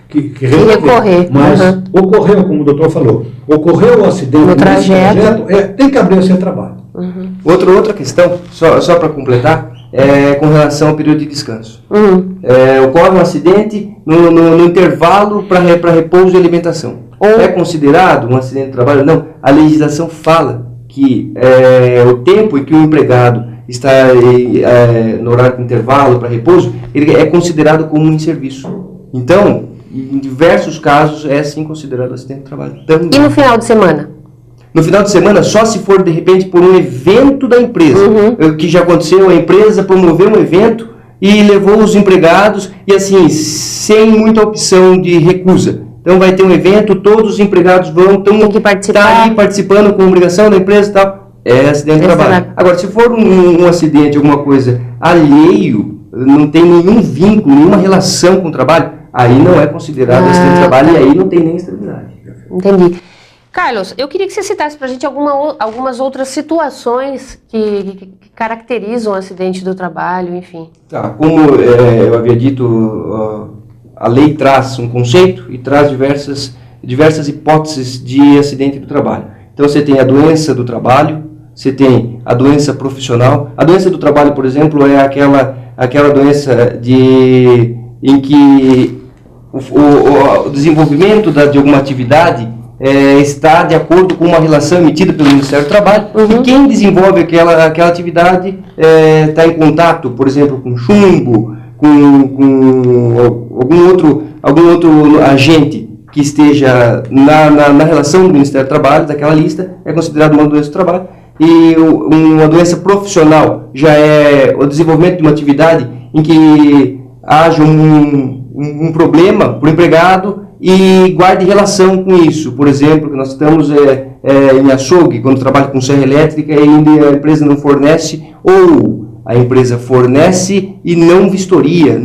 que resolver. Mas ocorreu, como o doutor falou, ocorreu o acidente no trajeto, tem que abrir o seu trabalho. Outra questão, só para completar, com relação ao período de descanso. Ocorre um acidente no intervalo para repouso e alimentação. É considerado um acidente de trabalho? Não. A legislação fala que o tempo em que o empregado está no horário de intervalo para repouso, ele é considerado como um serviço. Então, em diversos casos, é sim considerado acidente de trabalho também. E no final de semana? No final de semana, só se for, de repente, por um evento da empresa. O que já aconteceu, a empresa promoveu um evento e levou os empregados, e assim, sem muita opção de recusa. Então vai ter um evento, todos os empregados vão estar ali participando com obrigação da empresa e tal. É acidente de trabalho. Agora, se for um acidente, alguma coisa alheio, não tem nenhum vínculo, nenhuma relação com o trabalho, aí não é considerado acidente de trabalho e aí não tem nem estabilidade. Entendi. Carlos, eu queria que você citasse para a gente algumas outras situações que caracterizam o acidente do trabalho, enfim. Tá, como eu havia dito, a lei traz um conceito e traz diversas hipóteses de acidente do trabalho. Então você tem a doença do trabalho, você tem a doença profissional. A doença do trabalho, por exemplo, é aquela doença em que o desenvolvimento de alguma atividade está de acordo com uma relação emitida pelo Ministério do Trabalho, e quem desenvolve aquela atividade está em contato, por exemplo, com chumbo, com algum outro agente que esteja na relação do Ministério do Trabalho, daquela lista, é considerado uma doença do trabalho. E uma doença profissional já é o desenvolvimento de uma atividade em que haja um problema para o empregado e guarde relação com isso. Por exemplo, que nós estamos em açougue, quando trabalha com serra elétrica e a empresa não fornece, ou a empresa fornece e não vistoria,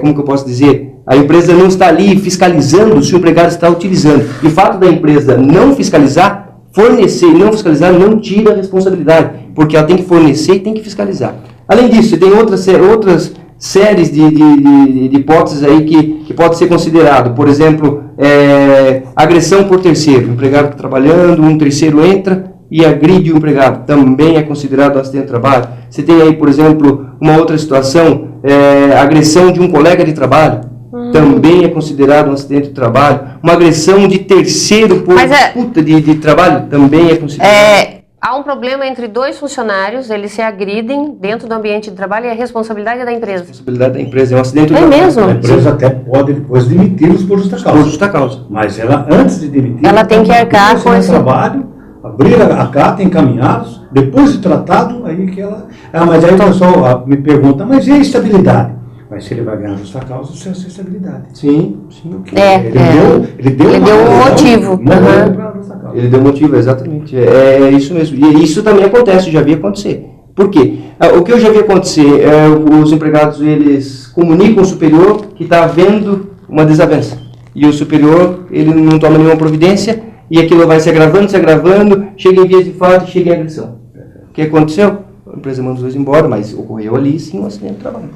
como que eu posso dizer? A empresa não está ali fiscalizando se o empregado está utilizando. E o fato da empresa não fiscalizar, fornecer e não fiscalizar, não tira a responsabilidade, porque ela tem que fornecer e tem que fiscalizar. Além disso, tem outras séries de hipóteses aí que pode ser considerado. Por exemplo, agressão por terceiro. O empregado está trabalhando, um terceiro entra e agride o empregado. Também é considerado acidente de trabalho. Você tem aí, por exemplo, uma outra situação, agressão de um colega de trabalho. Também é considerado um acidente de trabalho. Uma agressão de terceiro por disputa de trabalho também é considerado. Há um problema entre dois funcionários, eles se agridem dentro do ambiente de trabalho e a responsabilidade é da empresa. A responsabilidade da empresa é um acidente de trabalho. É mesmo? A empresa até pode depois demiti-los por justa causa. Por justa causa. Mas ela, antes de demitir, ela tem que arcar com esse trabalho, abrir a carta, encaminhá-los depois de tratado, aí que ela... mas aí o pessoal me pergunta, mas e a estabilidade? Mas se ele vai ganhar justa causa, isso é essa estabilidade. Sim. Ele deu um motivo. Ele deu motivo, exatamente. É isso mesmo. E isso também acontece, já vi acontecer. Por quê? O que eu já vi acontecer é os empregados, eles comunicam ao superior que está havendo uma desavença. E o superior, ele não toma nenhuma providência, e aquilo vai se agravando, chega em vias de fato, chega em agressão. O que aconteceu? A empresa manda os dois embora, mas ocorreu ali sim um acidente de trabalho.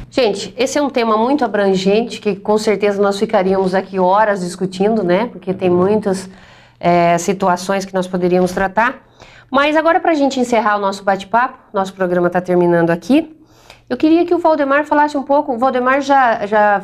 Gente, esse é um tema muito abrangente, que com certeza nós ficaríamos aqui horas discutindo, né? Porque tem muitas situações que nós poderíamos tratar. Mas agora, para a gente encerrar o nosso bate-papo, nosso programa está terminando aqui, eu queria que o Valdemar falasse um pouco. O Valdemar já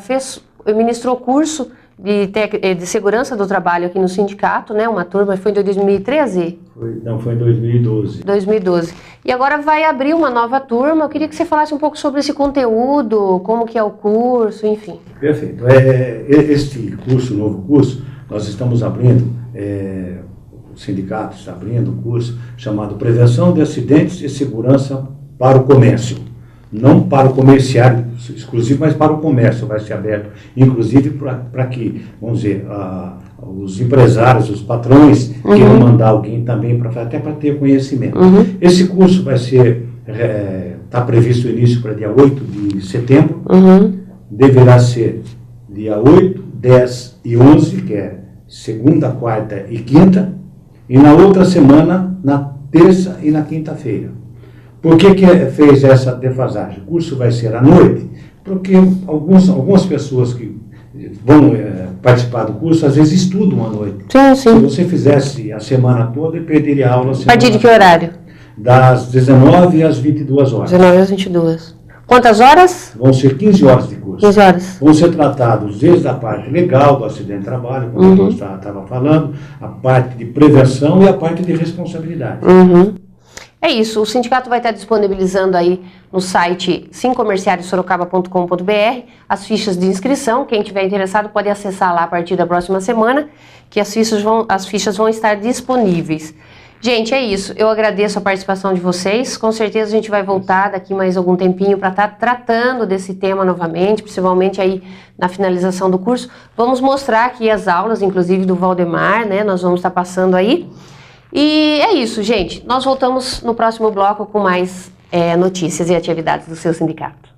ministrou curso de segurança do trabalho aqui no sindicato, né? Uma turma, foi em 2013? Foi em 2012. 2012. E agora vai abrir uma nova turma. Eu queria que você falasse um pouco sobre esse conteúdo, como que é o curso, enfim. Perfeito. Este curso, novo curso, nós estamos abrindo, o sindicato está abrindo um curso chamado Prevenção de Acidentes e Segurança para o Comércio. Não para o comerciário exclusivo, mas para o comércio. Vai ser aberto, inclusive, para que, vamos dizer, os empresários, os patrões, queiram mandar alguém também, até para ter conhecimento. Esse curso vai ser, está previsto o início para dia 8 de setembro, deverá ser dia 8, 10 e 11, que é segunda, quarta e quinta, e na outra semana, na terça e na quinta-feira. Por que fez essa defasagem? O curso vai ser à noite, porque algumas pessoas que vão participar do curso, às vezes estudam à noite. Sim. Se você fizesse a semana toda, ele perderia a aula. A partir de que horário? Das 19 às 22 horas. 19 às 22. Quantas horas? Vão ser 15 horas de curso. 15 horas. Vão ser tratados desde a parte legal do acidente de trabalho, como eu estava falando, a parte de prevenção e a parte de responsabilidade. É isso, o sindicato vai estar disponibilizando aí no site simcomerciariosorocaba.com.br as fichas de inscrição. Quem tiver interessado pode acessar lá a partir da próxima semana, que as fichas vão estar disponíveis. Gente, é isso. Eu agradeço a participação de vocês. Com certeza a gente vai voltar daqui mais algum tempinho para estar tratando desse tema novamente, principalmente aí na finalização do curso. Vamos mostrar aqui as aulas, inclusive do Valdemar, né? Nós vamos estar passando aí. E é isso, gente. Nós voltamos no próximo bloco com mais notícias e atividades do seu sindicato.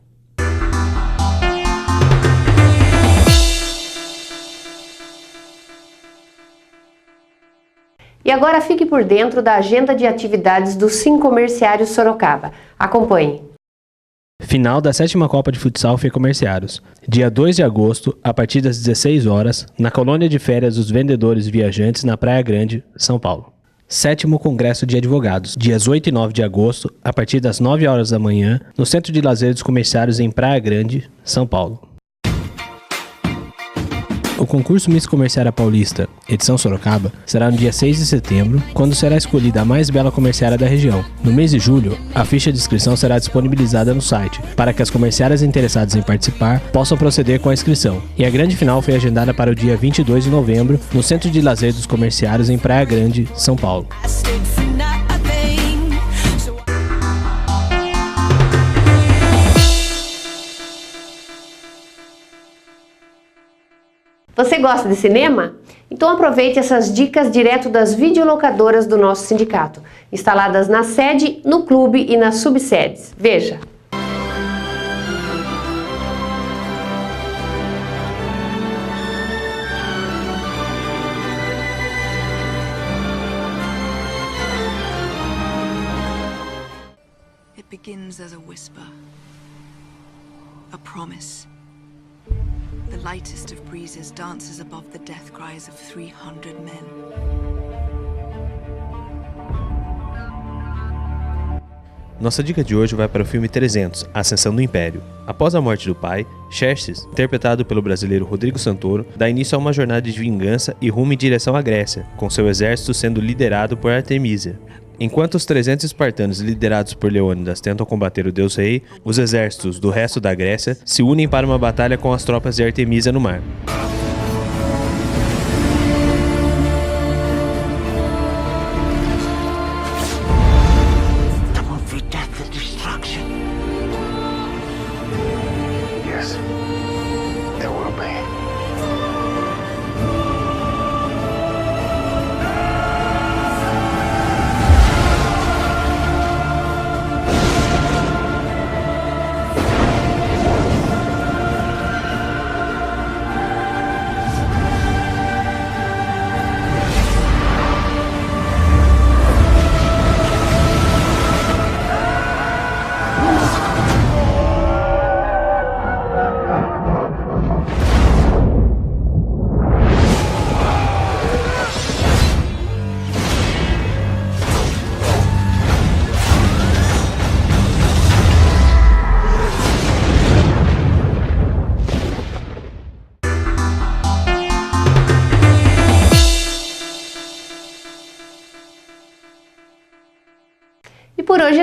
E agora fique por dentro da agenda de atividades do Simcomerciário Sorocaba. Acompanhe. Final da 7ª Copa de Futsal Ficomerciários. Dia 2 de agosto, a partir das 16 horas, na colônia de férias dos vendedores viajantes na Praia Grande, São Paulo. 7º Congresso de Advogados, dias 8 e 9 de agosto, a partir das 9 horas da manhã, no Centro de Lazer dos Comerciários em Praia Grande, São Paulo. O concurso Miss Comerciária Paulista, edição Sorocaba, será no dia 6 de setembro, quando será escolhida a mais bela comerciária da região. No mês de julho, a ficha de inscrição será disponibilizada no site, para que as comerciárias interessadas em participar possam proceder com a inscrição. E a grande final foi agendada para o dia 22 de novembro, no Centro de Lazer dos Comerciários em Praia Grande, São Paulo. Você gosta de cinema? Então aproveite essas dicas direto das videolocadoras do nosso sindicato, instaladas na sede, no clube e nas subsedes. Veja! It begins as a whisper, a promise. The lightest of breezes dances above the death cries of 300 men. Nossa dica de hoje vai para o filme 300, Ascensão do Império. Após a morte do pai, Xerxes, interpretado pelo brasileiro Rodrigo Santoro, dá início a uma jornada de vingança e rumo em direção à Grécia, com seu exército sendo liderado por Artemísia. Enquanto os 300 espartanos liderados por Leônidas tentam combater o deus rei, os exércitos do resto da Grécia se unem para uma batalha com as tropas de Artemísia no mar.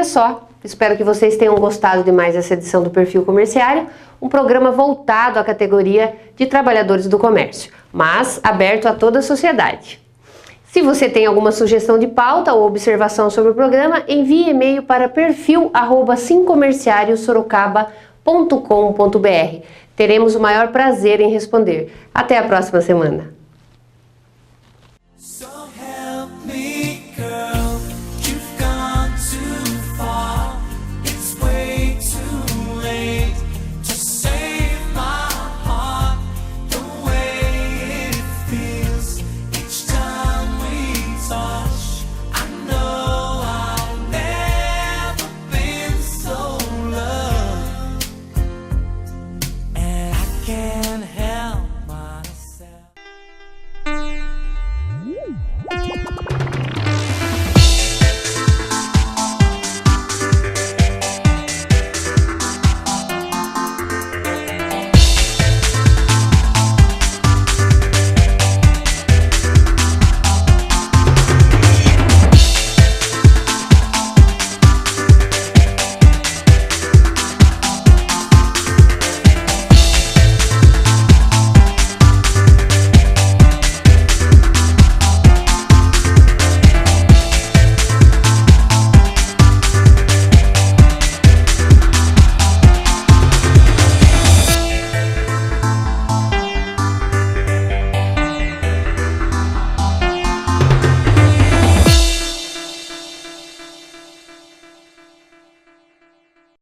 só. Espero que vocês tenham gostado de mais essa edição do Perfil Comerciário, um programa voltado à categoria de trabalhadores do comércio, mas aberto a toda a sociedade. Se você tem alguma sugestão de pauta ou observação sobre o programa, envie e-mail para perfil@simcomerciariosorocaba.com.br. Teremos o maior prazer em responder. Até a próxima semana.